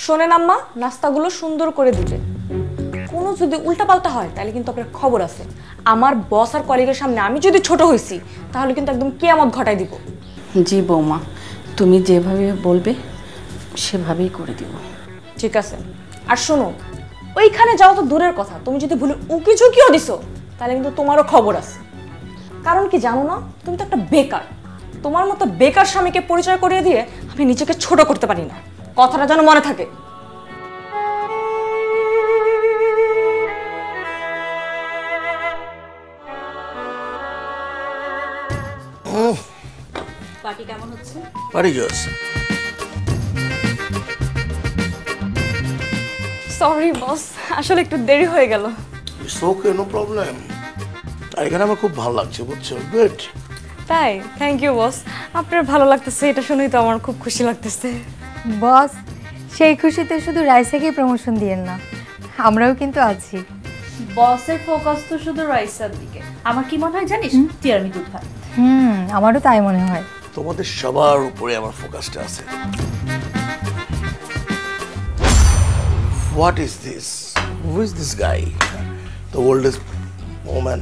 শোনেন আম্মা, নাস্তাগুলো সুন্দর করে দিবে। কোনো যদি উল্টাপাল্টা হয় তাহলে কিন্তু আপনার খবর আছে। আমার বস আর কলিগের সামনে আমি যদি ছোট হইছি তাহলে কিন্তু একদম কিয়ামত ঘটাই দিব। জি বৌমা, তুমি যেভাবে বলবে সেভাবেই করে দিব। ঠিক আছে। আর শোনো, ওইখানে যাওয়া তো দূরের কথা, তুমি যদি ভুলে উকি ঝুঁকিও দিছো তাহলে কিন্তু তোমারও খবর আছে। কারণ কি জানো না, তুমি তো একটা বেকার। তোমার মতো বেকার স্বামীকে পরিচয় করিয়ে দিয়ে আমি নিজেকে ছোট করতে পারি না, কথাটা যেন মনে থাকে। পার্টি কেমন হচ্ছে? পার্টি জোস। সরি বস, আসলে একটু দেরি হয়ে গেল। It's okay, no problem. আর এখানে আমার খুব ভালো লাগছে, বুঝছো? গুড। তাই? থ্যাংক ইউ বস, আপনার ভালো লাগতেছে এটা শুনেই তো আমার খুব খুশি লাগতেছে। বস, সেই খুশিতে শুধু রাইসাকেই প্রমোশন দিয়েন না, আমরাও কিন্তু আছি। বসের ফোকাস তো শুধু রাইসার দিকে। আমার কি মনে হয় জানিস, টিয়ারমি দুধ ভাত। আমারও তাই মনে হয়। তোমাদের সবার উপরে আমার ফোকাসটা আছে। What is this? Who is this guy? The oldest woman.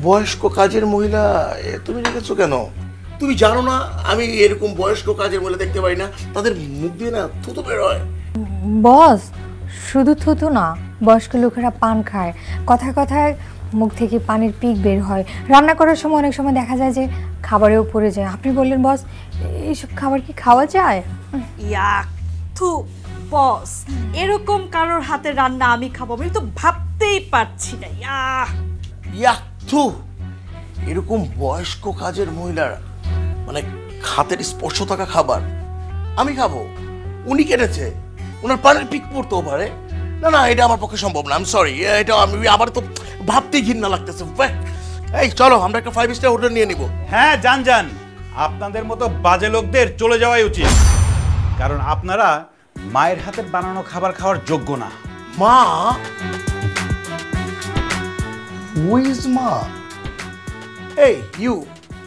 বয়স্ক কাজের মহিলা তুমি রেখেছো কেন? তুমি জানো না আমি এরকম বয়স্ক কাজের মহিলা দেখতে পাই না, তাদের মুখ দিয়ে না থুতু বের হয়। বস, শুধু থুতু না, বয়স্ক লোকেরা পান খায়, কথায় কথায় মুখ থেকে পানির পিক বের হয়, রান্না করার সময় অনেক সময় দেখা যায় যে খাবারেও পড়ে যায়। আপনি বললেন বস, এইসব খাবার কি খাওয়া যায়? ইয়াক থু বস, এরকম কারোর হাতে রান্না আমি খাবো আমি তো ভাবতেই পারছি না। ইয়াক থু, এরকম বয়স্ক কাজের মহিলার মানে হাতের স্পর্শ থাকা খাবার আমি খাবো? উনি কেটেছে, ওনার পানির পিক পড়তেও পারে না। না, এটা আমার পক্ষে সম্ভব না। আমি সরি, এটা আমি আবার তো ভাবতেই ঘৃণা লাগতেছে। এই চলো আমরা একটা 5 স্টার হোটেল নিয়ে নিব। হ্যাঁ যান যান, আপনাদের মতো বাজে লোকদের চলে যাওয়াই উচিত, কারণ আপনারা মায়ের হাতের বানানো খাবার খাওয়ার যোগ্য না। মা? Who is মা? Hey you,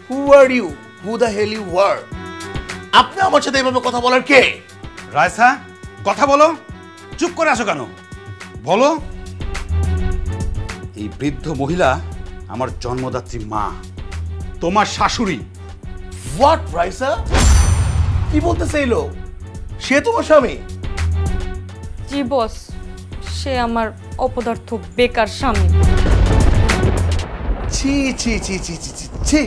who are you? Who the hell you are? আপনি আমার সাথে এইভাবে কথা বলার কে? রাইসা, কথা বলো। চুপ করে আসো কেন? বলো। এই বৃদ্ধ মহিলা আমার জন্মদাত্রী মা, তোমার শাশুড়ি। What, রাইসা? কি বলতেছে এই লোক? সে তোমার স্বামী? জি বস, সে আমার অপদার্থ বেকার স্বামী। ছি ছি ছি ছি ছি ছি ছি,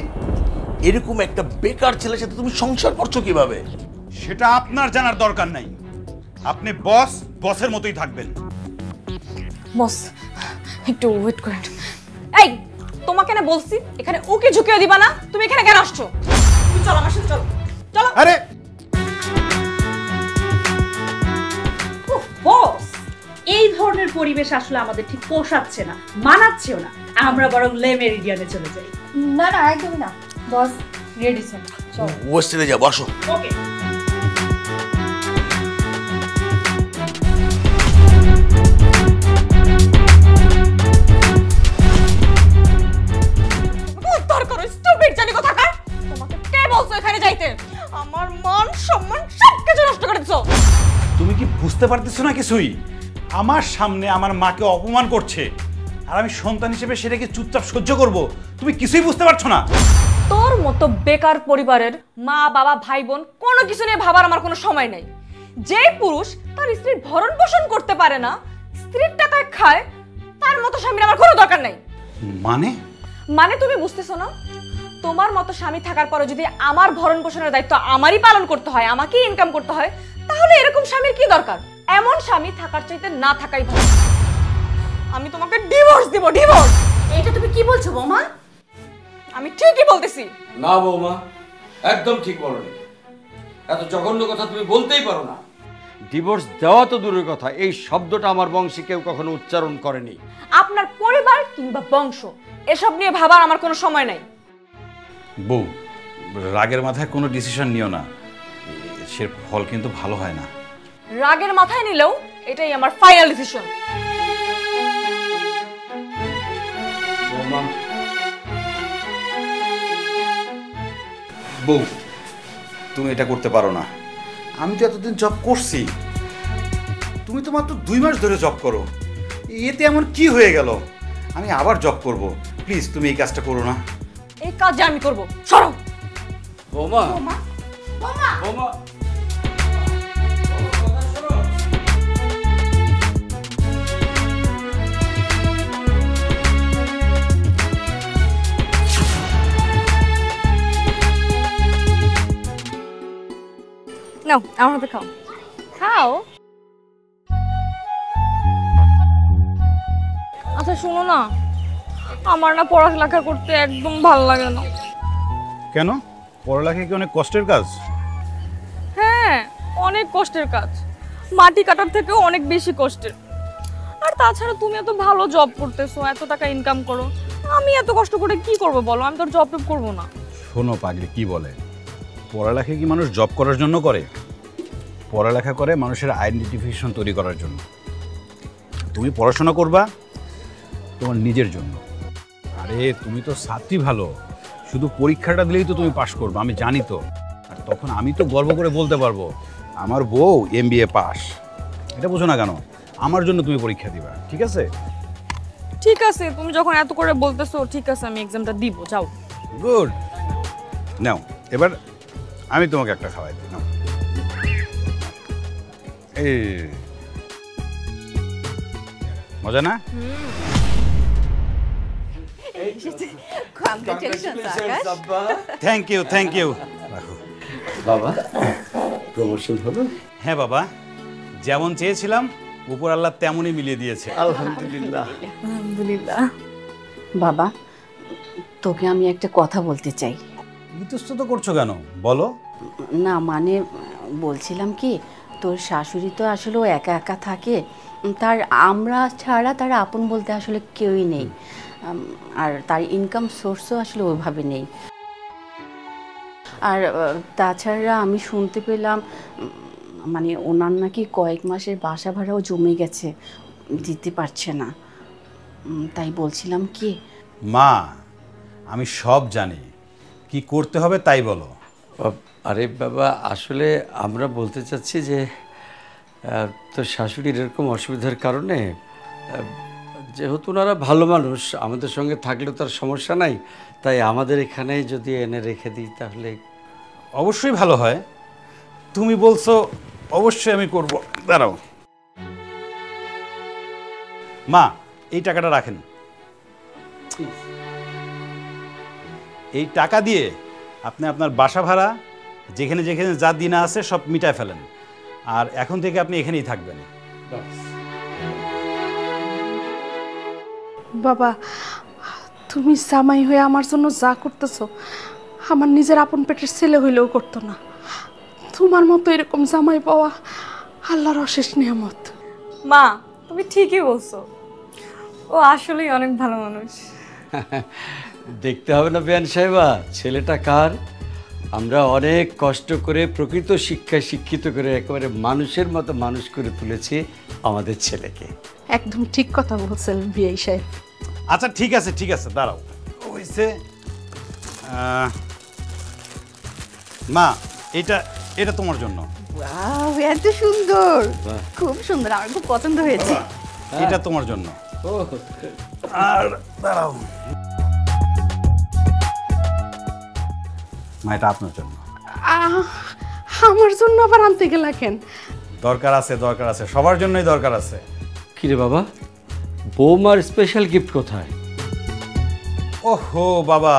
এরকম একটা বেকার ছেলের সাথে তুমি সংসার করছো কিভাবে? সেটা আপনার জানার দরকার নাই। আপনি বস, বসের মতোই থাকবেন। বস একটু ওয়েট করেন। এই তোমাকে না বলছি এখানে ওকে ঝুঁকিয়ে দিবা না, তুমি এখানে কেন আসছো? তুমি চলো আমার সাথে, চলো চলো। আরে বস, এই ধরনের পরিবেশ আসলে আমাদের ঠিক পোষাচ্ছে না, মানাচ্ছেও না। আমরা বরং লে মেরিডিয়ানে চলে যাই। না না, একদমই না। বস রেডি স্যার, চলো ওয়েস্টার্নে যাবো, আসো। ওকে। আমার মান সম্মান সবকিছু নষ্ট করে দিছো। তুমি কি বুঝতে পারতেছো না কিছুই? আমার সামনে আমার মাকে অপমান করছে, আর আমি সন্তান হিসেবে সেটাকে চুপচাপ সহ্য করব? তুমি কিছুই বুঝতে পারছো না। তোর মতো বেকার পরিবারের মা বাবা ভাই বোন কোনো কিছু নিয়ে ভাবার আমার কোনো সময় নাই। যে পুরুষ তার স্ত্রীর ভরণ পোষণ করতে পারে না, স্ত্রীর টাকায় খায়, তার মতো স্বামীর আমার কোনো দরকার নাই। মানে তুমি বুঝতেছো না? তোমার মতো স্বামী থাকার পরে যদি আমার ভরণ পোষণের দায়িত্ব আমারই পালন করতে হয়, আমাকেই ইনকাম করতে হয়, তাহলে এরকম স্বামীর কি দরকার? এমন স্বামী থাকার চাইতে না থাকাই ভালো। আমি তোমাকে ডিভোর্স দিব, ডিভোর্স। এটা তুমি কি বলছো বৌমা? আমি ঠিকই বলতেছি। না বৌমা, একদম ঠিক বলনি। এত জঘন্য কথা তুমি বলতেই পারো না। ডিভোর্স দেওয়া তো দূরের কথা, এই শব্দটা আমার বংশে কেউ কখনো উচ্চারণ করেনি। আপনার পরিবার কিংবা বংশ এসব নিয়ে ভাবার আমার কোনো সময় নাই। বউ, রাগের মাথায় কোনো ডিসিশন নিও না, সে ফল কিন্তু ভালো হয় না। রাগের মাথায় নিলেও এটাই আমার ফাইনাল ডিসিশন। বউ, তুমি এটা করতে পারো না। আমি তো এতদিন জব করছি, তুমি তো মাত্র 2 মাস ধরে জব করো, এতে এমন কি হয়ে গেল? আমি আবার জব করব, প্লিজ তুমি এই কাজটা করো না। এই কাজ আমি করব, সরো। বৌমা বৌমা বৌমা নাও আমার হাতে খাও। খাও। আচ্ছা শোনো না, আমার না পড়ালেখা করতে একদম ভালো লাগে না। কেন? পড়ালেখা কি অনেক কষ্টের কাজ? হ্যাঁ, অনেক কষ্টের কাজ, মাটি কাটার থেকেও অনেক বেশি কষ্টের। আর তাছাড়া তুমি এত ভালো জব করতেছো, এত টাকা ইনকাম করো, আমি এত কষ্ট করে কি করব বলো? আমি তো জব টব করবো না। শোনো পাগলি, কি বলে, পড়ালেখা কি মানুষ জব করার জন্য করে? পড়ালেখা করে মানুষের আইডেন্টিফিকেশন তৈরি করার জন্য। তুমি পড়াশোনা করবা তোমার নিজের জন্য। আরে তুমি তো ছাত্রী ভালো, শুধু পরীক্ষাটা দিলেই তো তুমি পাশ করবে, আমি জানি তো। আর তখন আমি তো গর্ব করে বলতে পারবো আমার বউ MBA পাস। এটা বুঝো না কেন? আমার জন্য তুমি পরীক্ষা দিবা, ঠিক আছে? ঠিক আছে, তুমি যখন এত করে বলতেছো, ঠিক আছে আমি এক্সামটা দিব, যাও। গুড, নাও এবার আমি তোমাকে একটা খাওয়াই দিই, নাও। এই মজা না? Thank you, thank you. রাখো বাবা, প্রমোশন হলো? হ্যাঁ বাবা, যেমন চেয়েছিলাম উপর আল্লাহ তেমনই মিলিয়ে দিয়েছে। আলহামদুলিল্লাহ। আলহামদুলিল্লাহ। বাবা, তোকে আমি একটা কথা বলতে চাই। ইতস্তত করছো কেন, বলো। না মানে বলছিলাম কি, তোর শাশুড়ি তো আসলে ও একা একা থাকে, তার আমরা ছাড়া তার আপন বলতে আসলে কেউই নেই। আর তার ইনকাম সোর্সও আসলে ওইভাবে নেই। আর তাছাড়া আমি শুনতে পেলাম মানে ওনার নাকি কয়েক মাসের বাসা ভাড়াও জমে গেছে, দিতে পারছে না। তাই বলছিলাম কি। মা, আমি সব জানি, কি করতে হবে তাই বলো। আরে বাবা, আসলে আমরা বলতে চাচ্ছি যে তোর শাশুড়ির এরকম অসুবিধার কারণে, যেহেতু ওনারা ভালো মানুষ, আমাদের সঙ্গে থাকলেও তার সমস্যা নাই, তাই আমাদের এখানে যদি এনে রেখে দিই তাহলে। অবশ্যই ভালো হয়, তুমি বলছো অবশ্যই আমি করব। দাঁড়াও মা, এই টাকাটা রাখেন। এই টাকা দিয়ে আপনি আপনার বাসা ভাড়া যেখানে যেখানে যা দিনা আছে সব মিটায় ফেলেন, আর এখন থেকে আপনি এখানেই থাকবেন। বাবা, তুমি জামাই হয়ে আমার জন্য যা করতেছো, আমার নিজের আপন পেটের ছেলে হইলেও করতো না। তোমার মতো এরকম জামাই পাওয়া আল্লাহর অশেষ নিয়ামত। মা, তুমি ঠিকই বলছো, ও আসলেই অনেক ভালো মানুষ। দেখতে হবে না বেয়ান সাহেবা, ছেলেটা কার? আমরা অনেক কষ্ট করে প্রকৃত শিক্ষায় শিক্ষিত করে একেবারে মানুষের মতো মানুষ করে তুলেছি আমাদের ছেলেকে। একদম ঠিক কথা বলছেন বিআই সাহেব। আচ্ছা ঠিক আছে, ঠিক আছে, দাঁড়াও। হইছে মা, এটা এটা তোমার জন্য। ওয়াও, এত সুন্দর, খুব সুন্দর, আমার খুব পছন্দ হয়েছে। এটা তোমার জন্য। আর দাঁড়াও মা, এটা আপনার জন্য। আমার জন্য আবার আনতে গেলা কেন? দরকার আছে, দরকার আছে, সবার জন্যই দরকার আছে। কিরে বাবা, বৌমার স্পেশাল গিফট কোথায়? ওহো বাবা,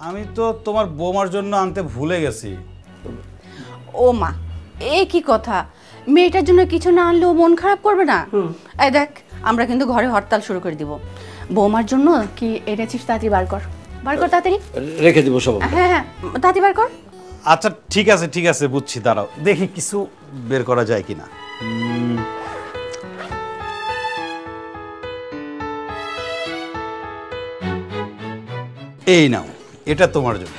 আমি তো তোমার বৌমার জন্য আনতে ভুলে গেছি। ও মা, এ কি কথা? মেয়েটার জন্য কিছু না আনলেও মন খারাপ করবে না? এই দেখ, আমরা কিন্তু ঘরে হরতাল শুরু করে দিব। বৌমার জন্য কি এনেছিস? তাড়াতাড়ি বার কর, বার কর তাড়াতাড়ি। রেখে দিব সব। হ্যাঁ হ্যাঁ, তাড়াতাড়ি বার কর। আচ্ছা ঠিক আছে, ঠিক আছে, বুঝছি, দাঁড়াও দেখি কিছু বের করা যায় কিনা। এই নাও, এটা তোমার জন্য।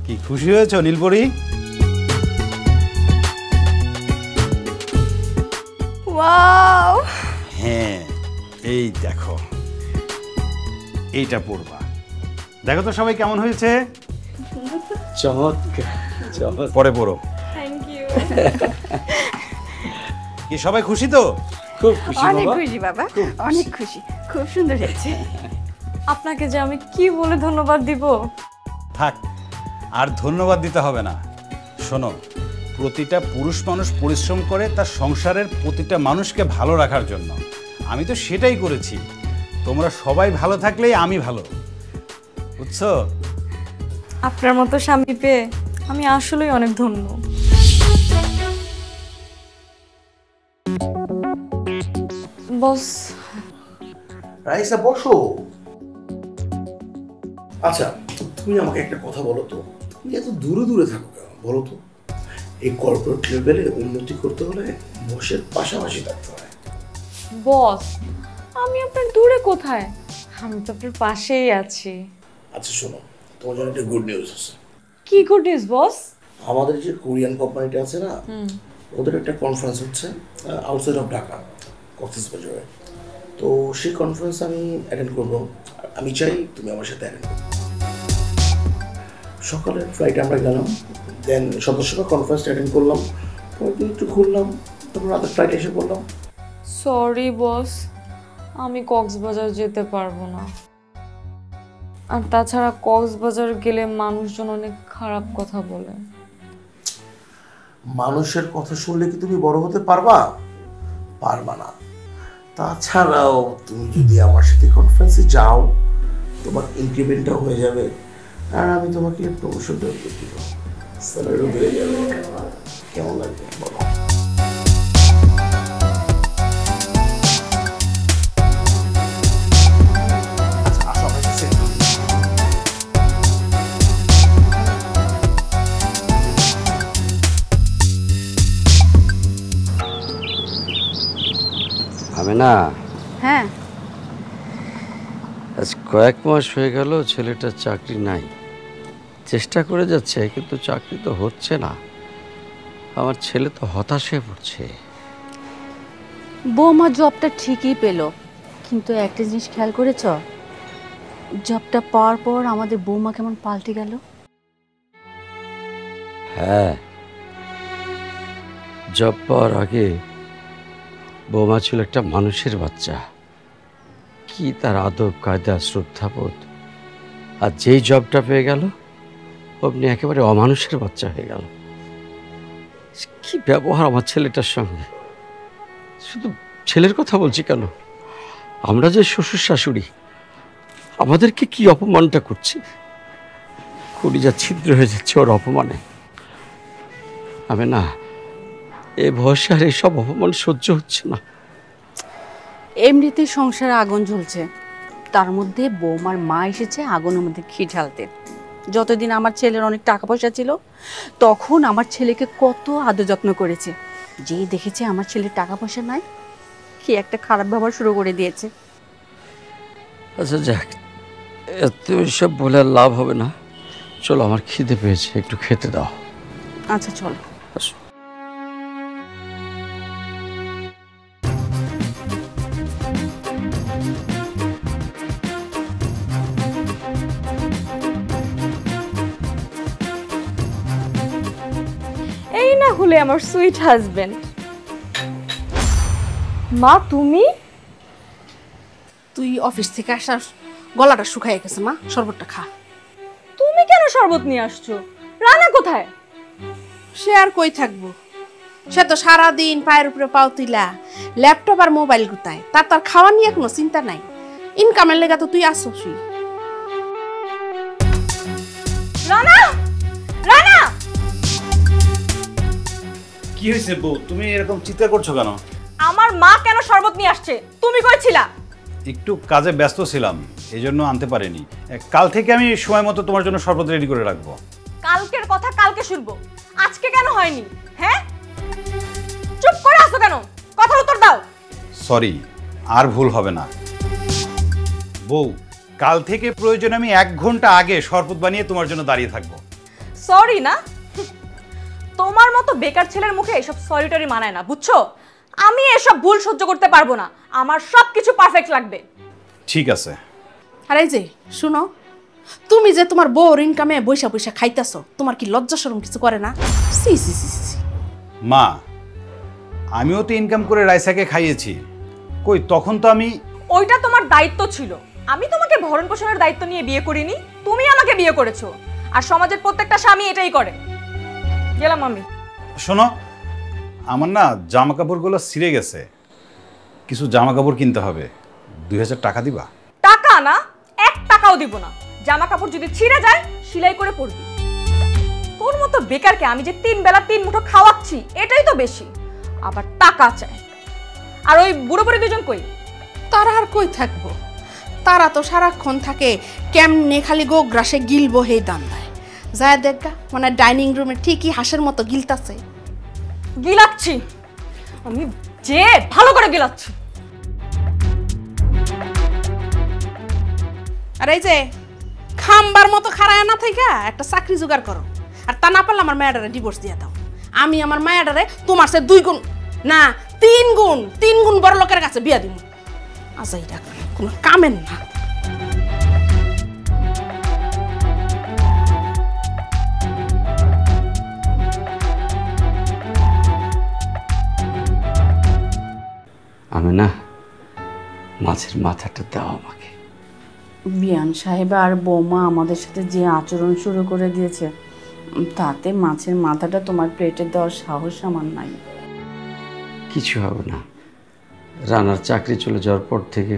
কি খুশি হয়েছ নীলপরি? ওয়াও, হ্যাঁ, এই দেখো, এইটা পড়বা, দেখো তো সবাই কেমন হয়েছে। চমৎকার, চমৎকার। পরে পড়ো। Thank you. কি সবাই খুশি তো? খুব খুশি অনেক বাবা। খুশি বাবা, অনেক খুশি, খুব সুন্দর হয়েছে। আপনাকে যে আমি কি বলে ধন্যবাদ দিব। থাক, আর ধন্যবাদ দিতে হবে না। শোনো, প্রতিটা পুরুষ মানুষ পরিশ্রম করে তার সংসারের প্রতিটা মানুষকে ভালো রাখার জন্য। আমি তো সেটাই করেছি। তোমরা সবাই ভালো থাকলেই আমি ভালো, বুঝছো? আপনার মতো স্বামী পেয়ে আমি আসলেই অনেক ধন্য। বস, রাইসা বসো। আচ্ছা, তুমি আমাকে একটা কথা বলো তো, তুমি এত দূরে দূরে থাকো কেন বলো তো? এই কর্পোরেট লেভেলে উন্নতি করতে হলে বসের পাশাপাশি থাকতে হয়। বস, আমি আপনার দূরে কোথায়? আমি তো আপনার পাশেই আছি। আচ্ছা শোনো, তোমার জন্য একটা গুড নিউজ আছে। কি গুড নিউজ বস? আমাদের যে কোরিয়ান কোম্পানিটা আছে না, ওদের একটা কনফারেন্স হচ্ছে আউটসাইড অফ ঢাকা, কক্সবাজারে। তো সেই কনফারেন্স আমি অ্যাটেন্ড করবো। আমি চাই তুমি আমার সাথে অ্যাটেন্ড করো। সকালের ফ্লাইটে আমরা গেলাম, দেন সদস্যরা কনফারেন্স অ্যাটেন্ড করলাম, পরের দিন একটু ঘুরলাম, তারপর রাতের ফ্লাইটে এসে পড়লাম। সরি বস, আমি কক্সবাজার যেতে পারবো না। আর তাছাড়া কক্সবাজার গেলে মানুষজন অনেক খারাপ কথা বলে। মানুষের কথা শুনলে কি তুমি বড় হতে পারবা? পারবা না। তাছাড়াও তুমি যদি আমার সাথে কনফারেন্সে যাও, তোমার ইনক্রিমেন্টটা হয়ে যাবে, আর আমি তোমাকে প্রমোশনটা দিয়ে দিব, স্যালারিও বেড়ে যাবে। কেমন লাগবে বলো? আচ্ছা, আসো আমরা একটু sit down। আমি না, হ্যাঁ, আজ কয়েক মাস হয়ে গেল ছেলেটার চাকরি নাই। চেষ্টা করে যাচ্ছে কিন্তু চাকরি তো হচ্ছে না। আমার ছেলে তো হতাশ হয়ে পড়ছে। বৌমা জবটা ঠিকই পেল, কিন্তু একটা জিনিস খেয়াল করেছ? জবটা পাওয়ার পর আমাদের বৌমা কেমন পাল্টে গেল। হ্যাঁ, জব পাওয়ার আগে বৌমা ছিল একটা মানুষের বাচ্চা। কি তার আদব কায়দা, শ্রদ্ধাবোধ। আর যেই জবটা পেয়ে গেল অমনি একেবারে অমানুষের বাচ্চা হয়ে গেল। কি ব্যবহার আমার ছেলেটার সঙ্গে! শুধু ছেলের কথা বলছি কেন, আমরা যে শ্বশুর শাশুড়ি, আমাদেরকে কি অপমানটা করছে। কলিজা ছিদ্র হয়ে যাচ্ছে ওর অপমানে। আমি না, এ বয়সে আর এইসব অপমান সহ্য হচ্ছে না। এমনিতেই সংসারে আগুন জ্বলছে, তার মধ্যে বৌমার মা এসেছে আগুনের মধ্যে ঘি ঢালতে। যতদিন আমার ছেলের অনেক টাকা পয়সা ছিল, তখন আমার ছেলেকে কত আদর যত্ন করেছে। যেই দেখেছে আমার ছেলের টাকা পয়সা নাই, কি একটা খারাপ ব্যবহার শুরু করে দিয়েছে। আচ্ছা যাক, এত এসব বলে আর লাভ হবে না। চলো, আমার খিদে পেয়েছে, একটু খেতে দাও। আচ্ছা চলো। আসো। এই না হলে আমার সুইট হাজবেন্ড। মা তুমি? তুই অফিস থেকে আসার গলাটা শুকায় গেছে মা, শরবতটা খা। তুমি কেন শরবত নিয়ে আসছো? রানা কোথায়? সে আর কই থাকবো, সে তো সারাদিন পায়ের উপরে পাও তুইলা ল্যাপটপ আর মোবাইল গুতায়। তার খাওয়া নিয়ে কোনো চিন্তা নাই। ইনকামের লেগা তো তুই আসছই। রানা, রানা! কি হয়েছে বউ, তুমি এরকম চিৎকার করছো কেন? আমার মা কেন শরবত নিয়ে আসছে? তুমি কইছিলা? একটু কাজে ব্যস্ত ছিলাম, এই জন্য আনতে পারিনি। কাল থেকে আমি সময় মতো তোমার জন্য শরবত রেডি করে রাখবো। কালকের কথা কালকে শুনবো, আজকে কেন হয়নি? হ্যাঁ, চুপ করে আছো কেন? কথার উত্তর দাও। সরি, আর ভুল হবে না। বউ, কাল থেকে প্রয়োজন আমি 1 ঘন্টা আগে শরবত বানিয়ে তোমার জন্য দাঁড়িয়ে থাকবো। সরি না? তোমার মতো বেকার ছেলের মুখে এসব সরি টরি মানায় না, বুঝছো? আমি এসব ভুল সহ্য করতে পারবো না, আমার সবকিছু পারফেক্ট লাগবে। ঠিক আছে। আর এই যে শুনো, তুমি যে তোমার বউর ইনকামে বৈশা বৈশা খাইতেছ, তোমার কি লজ্জা শরম কিছু করে না? সি সি সি সি। মা, আমিও তো ইনকাম করে রাইসাকে খাইয়েছি। কই তখন তো আমি... ওইটা তোমার দায়িত্ব ছিল। আমি তোমাকে ভরণ পোষণের দায়িত্ব নিয়ে বিয়ে করিনি, তুমি আমাকে বিয়ে করেছো। আর সমাজের প্রত্যেকটা স্বামী এটাই করে। গেলাম আমি। শোনো, আমার না জামা কাপড়গুলো ছিঁড়ে গেছে, কিছু জামা কাপড় কিনতে হবে। 2000 টাকা দিবা? টাকা না, 1 টাকাও দিব না। জামা কাপড় যদি ছিঁড়ে যায় সেলাই করে পরবি। তোর মতো বেকারকে আমি যে 3 বেলা 3 মুঠো খাওয়াচ্ছি এটাই তো বেশি, আবার টাকা চায়। আর ওই বুড়ো বুড়ি দুজন কই? তারা আর কই থাকবো, তারা তো সারাক্ষণ থাকে কেমনে খালি গোগ্রাসে গিলবো হে দান্দায়। যায় দেখা মানে ডাইনিং রুমে ঠিকই হাঁসের মতো গিলতাছে। গিলাচ্ছি আমি, যে ভালো করে গিলাচ্ছি। আর এই যে খাম্বার মতো খাড়ায় না থেকে একটা চাকরি জোগাড় করো, আর তা না পারলে আমার মায়াডারে ডিভোর্স দিয়ে দাও। আমি আমার মায়াডারে তোমার সে 2 গুণ না 3 গুণ বড় লোকের কাছে বিয়া দিব। আচ্ছা এটা কোনো কামের না। আমি না মাছের মাথাটা দাও আমাকে। বিয়ান সাহেব আর বৌমা আমাদের সাথে যে আচরণ শুরু করে দিয়েছে, তাতে মাছের মাথাটা তোমার প্লেটে দেওয়ার সাহস আমার নাই। কিছু হবে না, রানার চাকরি চলে যাওয়ার পর থেকে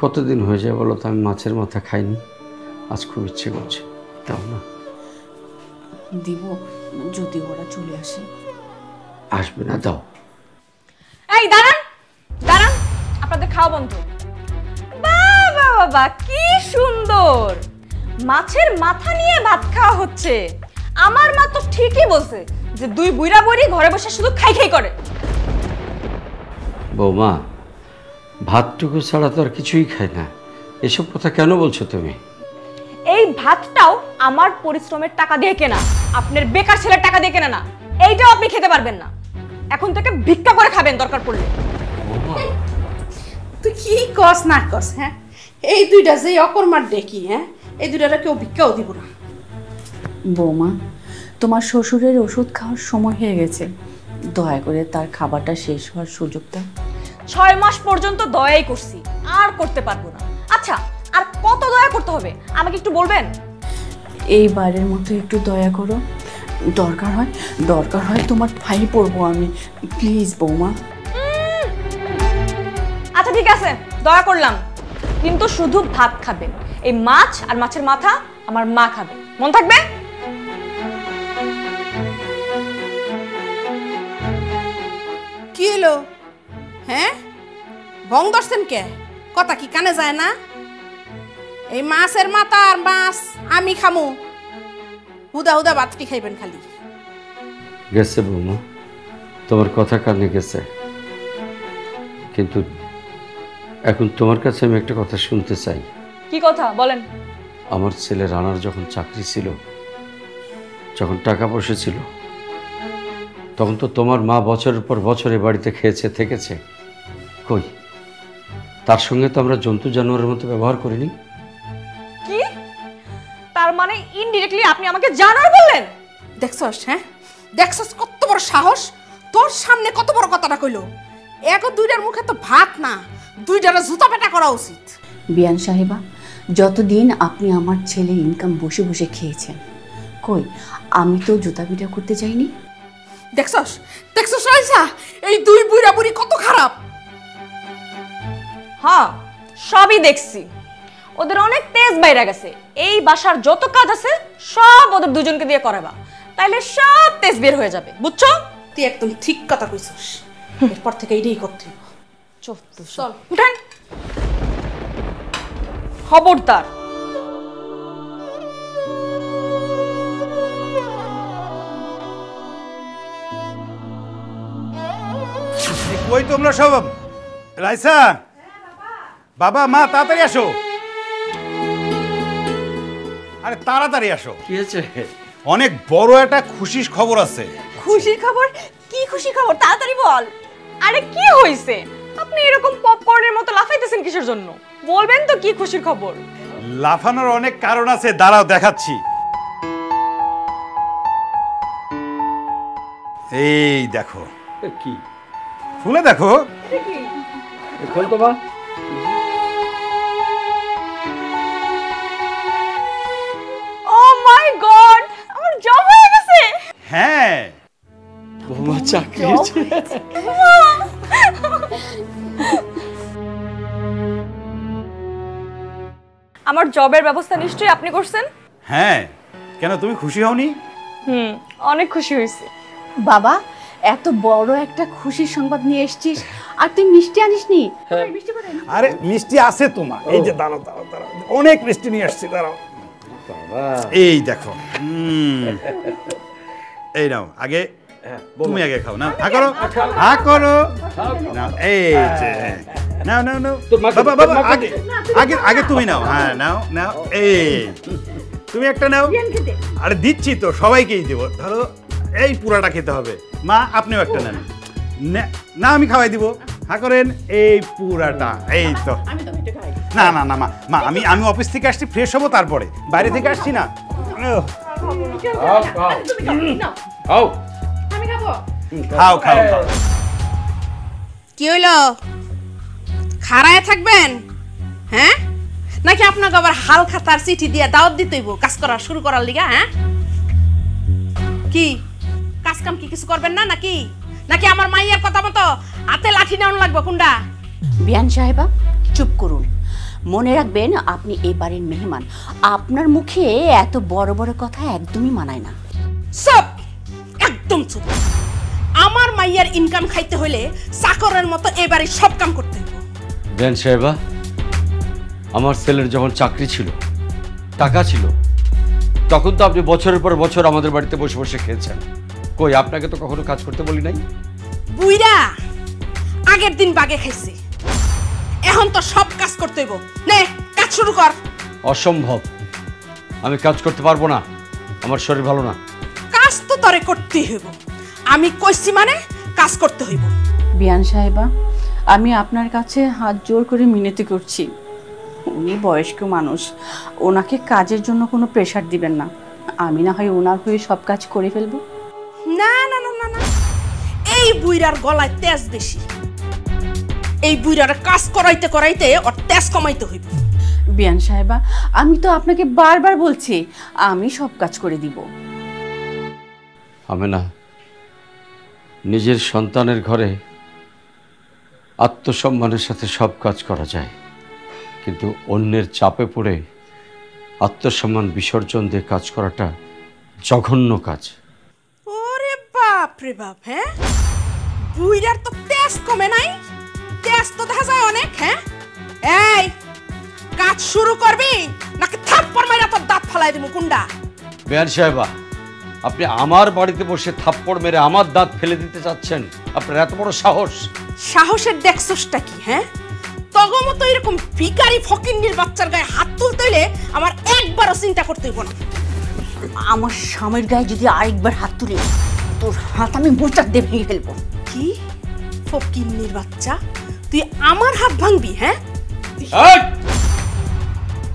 কতদিন হয়ে যায় বলো তো আমি মাছের মাথা খাইনি। আজ খুব ইচ্ছে করছে, তাও না দিব যদি ওরা চলে আসে। আসবে না, দাও। এই দাঁড়ান দাঁড়ান, আপনাদের খাওয়া বন্ধ। বাবা বাবা কি সুন্দর, মাছের মাথা নিয়ে ভাত খাওয়া হচ্ছে। আমার মা তো ঠিকই বলছে যে 2 বুইড়া বুড়ি ঘরে বসে শুধু খাই খাই করে। বৌমা, ভাতটুকু ছাড়া তো আর কিছুই খায় না, এসব কথা কেন বলছো তুমি? এই ভাতটাও আমার পরিশ্রমের টাকা দিয়ে কেনা, আপনার বেকার ছেলের টাকা দিয়ে কেনা না। এইটাও আপনি খেতে পারবেন না, এখন থেকে ভিক্ষা করে খাবেন দরকার পড়লে। তুই কি কস না কস? হ্যাঁ, এই দুইটা যে অকর্মার ডেকি, হ্যাঁ এই দুইটারা কেউ ভিক্ষাও দিব না। বৌমা, তোমার শ্বশুরের ওষুধ খাওয়ার সময় হয়ে গেছে, দয়া করে তার খাবারটা শেষ হওয়ার সুযোগ দাও। 6 মাস পর্যন্ত দয়াই করছি, আর করতে পারবো না। আচ্ছা, আর কত দয়া করতে হবে আমাকে একটু বলবেন? এইবারের মতো একটু দয়া করো, দরকার হয় তোমার ফাইল পড়বো আমি, প্লিজ বৌমা। আচ্ছা ঠিক আছে, দয়া করলাম, কিন্তু শুধু ভাত খাবেন। এই মাছ আর মাছের মাথা আমার মা খাবে, মন থাকবে? কি হলো? হ্যাঁ, ভং ধরছেন কে? কথা কি কানে যায় না? এই মাছের মাথা আর মাছ আমি খামু, হুদা হুদা ভাতটি খাইবেন খালি। গেছে বৌমা, তোমার কথা কানে গেছে, কিন্তু এখন তোমার কাছে আমি একটা কথা শুনতে চাই। কি কথা বলেন? আমার ছেলে রানার যখন চাকরি ছিল, যখন টাকা পয়সা ছিল, তখন তো তোমার মা বছরের পর বছরে বাড়িতে খেয়েছে থেকেছে। কই, তার সঙ্গে তো আমরা জন্তু জানোয়ারের মতো ব্যবহার করিনি। কি তার মানে ইনডিরেক্টলি আপনি আমাকে জানোয়ার বললেন? দেখছস? হ্যাঁ দেখছস কত বড় সাহস, তোর সামনে কত বড় কথাটা কইলো। এগো দুইটার মুখে তো ভাত না, দুইটার জুতা পেটা করা উচিত। বিয়ান সাহেবা, যতদিন আপনি আমার ছেলের ইনকাম বসে বসে খেয়েছেন, কই আমি তো জুতা পিটা করতে যাইনি। দেখছস দেখছস রাইসা, এই 2 বুইড়া বুড়ি কত খারাপ। হ্যাঁ সবই দেখছি, ওদের অনেক তেজ বাইরে গেছে। এই বাসার যত কাজ আছে সব ওদের দুজনকে দিয়ে করাবা, তাইলে সব তেজ বের হয়ে যাবে, বুঝছো? তুই একদম ঠিক কথা কইছস, এরপর থেকে এটাই করতে হবে। চল উঠেন, খবরদার। কই তোমরা সব? রাইসা, বাবা, মা, তাড়াতাড়ি আসো। আরে তাড়াতাড়ি আসো। কি হয়েছে? অনেক বড় একটা খুশির খবর আছে। খুশির খবর? কি খুশি খবর, তাড়াতাড়ি বল। আরে কি হইছে? আপনি এরকম পপকর্নের মতো লাফাইতেছেন কিসের জন্য? বলবেন তো কি খুশির খবর? লাফানোর অনেক কারণ আছে, দাঁড়াও দেখাচ্ছি। এই দেখো, কি খুলে দেখো। খোল তো মা। ও মাই গড, আমার জব হয়ে গেছে। হ্যাঁ, বৌমা চাকরি হয়েছে। আমার জবের ব্যবস্থা নিশ্চয়ই আপনি করছেন। হ্যাঁ, কেন তুমি খুশি হওনি? অনেক খুশি হয়েছি। বাবা, এত বড় একটা খুশির সংবাদ নিয়ে এসেছিস, আর তুই মিষ্টি আনিসনি? আরে মিষ্টি আছে তোমার, এই যে দাঁড়াও দাঁড়াও দাঁড়াও, অনেক মিষ্টি নিয়ে আসছি, দাঁড়াও। এই দেখো, এই নাও, আগে তুমি আগে খাও না, হা করো, হা করো, নাও, এই যে নাও নাও নাও, বাবা বাবা আগে আগে আগে তুমি নাও, হ্যাঁ নাও নাও, এই তুমি একটা নাও। আরে দিচ্ছি তো, সবাইকেই দেবো, ধরো এই পুরাটা খেতে হবে। মা আপনিও একটা নেন। না আমি খাওয়াই দিব, হা করেন, এই পুরাটা, এই তো। না না না মা, মা আমি আমি অফিস থেকে আসছি, ফ্রেশ হবো, তারপরে বাইরে থেকে আসছি না। খাও খাও খাও। কি হইলো, খাড়ায় থাকবেন? হ্যাঁ, নাকি আপনাকে আবার হাল খাতার চিঠি দিয়ে দাওয়াত দিতে হইব কাজ করা শুরু করার লিগা? হ্যাঁ, কি কাজ কাম কি কিছু করবেন না নাকি? নাকি আমার মাইয়ার কথা মতো হাতে লাঠি নেওয়ান লাগবে কোনটা? বিয়ান সাহেবা, চুপ করুন। মনে রাখবেন, আপনি এই বাড়ির মেহমান। আপনার মুখে এত বড় বড় কথা একদমই মানায় না। সব একদম চুপ। আমার মাইয়ার ইনকাম খাইতে হইলে চাকরের মতো এই বাড়ির সব কাম করতে হইব। বেন সাহেবা, আমার ছেলের যখন চাকরি ছিল, টাকা ছিল, তখন তো আপনি বছরের পর বছর আমাদের বাড়িতে বসে বসে খেয়েছেন। কই, আপনাকে তো কখনো কাজ করতে বলি নাই। বুইরা আগের দিন বাগে খাইছে, এখন তো সব কাজ করতে হইব। নে কাজ শুরু কর। অসম্ভব, আমি কাজ করতে পারবো না, আমার শরীর ভালো না। কাজ তো তরে করতেই হইব, আমি কইছি মানে কাজ করতে হইব। বিয়ান সাহেবা, আমি আপনার কাছে হাত জোর করে মিনতি করছি। উনি বয়স্ক মানুষ, ওনাকে কাজের জন্য কোনো প্রেশার দিবেন না। আমি না হয় ওনার হয়ে সব কাজ করে ফেলবো। না না না না না, এই বুইরার গলায় তেজ বেশি। এই বুইরার কাজ করাইতে করাইতে ওর তেজ কমাইতে হইব। বিয়ান সাহেবা, আমি তো আপনাকে বারবার বলছি আমি সব কাজ করে দিব। আমি না, নিজের সন্তানের ঘরে আত্মসম্মানের সাথে সব কাজ করা যায়, কিন্তু অন্যের চাপে পড়ে আত্মসম্মান বিসর্জন দিয়ে কাজ করাটা জঘন্য কাজ। ওরে বাপ রে বাপ, হ্যাঁ বুইরার তো তেজ কমে নাই, তেজ তো দেখা যায় অনেক। হ্যাঁ, এই কাজ শুরু করবি নাকি থাপ্পড় মাইরা তোর দাঁত ফালাই দিব কুন্ডা? বেয়ান সাহেবা, আপনি আমার বাড়িতে বসে থাপ্পড় মেরে আমার দাঁত ফেলে দিতে চাচ্ছেন? আপনার এত বড় সাহস! সাহসের দেখছসটা কি? হ্যাঁ, তগো মতো এরকম ভিখারি ফকিন্নির বাচ্চার গায়ে হাত তুলতে হইলে আমার একবারও চিন্তা করতে হইব না। আমার স্বামীর গায়ে যদি আরেকবার হাত তুলে, তোর হাত আমি মোচাক দিয়ে ভেঙে ফেলবো। কি ফকিন্নির বাচ্চা, তুই আমার হাত ভাঙবি? হ্যাঁ,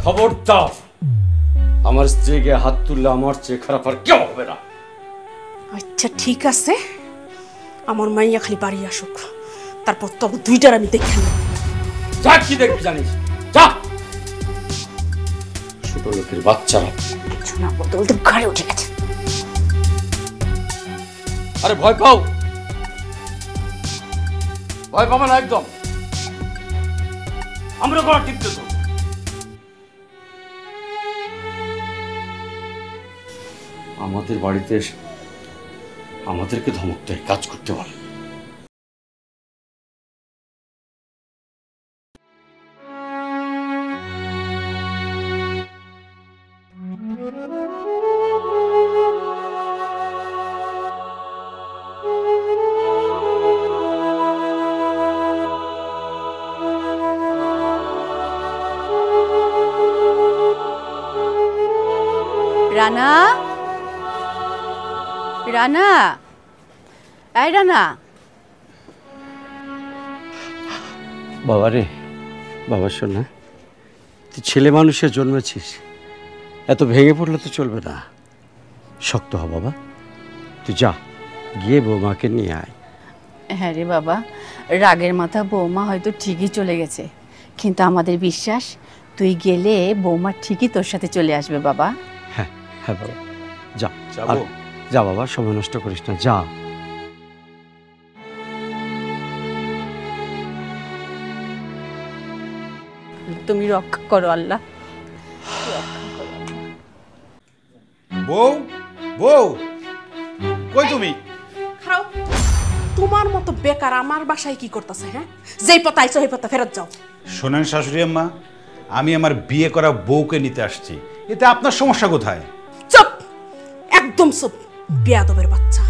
খবরদার, আমার স্ত্রীকে হাত তুললে আমার চেয়ে খারাপ আর কেউ হবে না। আচ্ছা ঠিক আছে, আমার মাইয়া খালি বাড়ি আসুক, তারপর তবে দুইটার আমি দেখে নেব। যা, কি দেখবি জানিস? যা, ছোট লোকের বাচ্চারা। কিছু না বলতে বলতে ঘরে উঠে গেছে। আরে ভয় পাও? ভয় পাবে না একদম। আমরা গলা টিপতে তো। আমাদের বাড়িতে আমাদেরকে ধমক দেয়, কাজ করতে বলে। রানা, রানা, এই রানা। বাবা রে, বাবা শোনা, তুই ছেলে মানুষে জন্মেছিস, এত ভেঙে পড়লে তো চলবে না। শক্ত হ বাবা, তুই যা, গিয়ে বৌমাকে নিয়ে আয়। হ্যাঁ রে বাবা, রাগের মাথা বৌমা হয়তো ঠিকই চলে গেছে, কিন্তু আমাদের বিশ্বাস তুই গেলে বৌমা ঠিকই তোর সাথে চলে আসবে বাবা। হ্যাঁ হ্যাঁ বাবা, যা যাবো? আর যা বাবা, সময় নষ্ট করিস না, যা। তুমি রক্ষা করো আল্লাহ। বউ, বউ, কই তুমি? খাও, তোমার মতো বেকার আমার বাসায় কি করতেছে? হ্যাঁ, যেই পথে আইছো সেই পথে ফেরত যাও। শোনেন শাশুড়ি আম্মা, আমি আমার বিয়ে করা বউকে নিতে আসছি, এতে আপনার সমস্যা কোথায়? চুপ, একদম চুপ, বেয়াদবের বাচ্চা।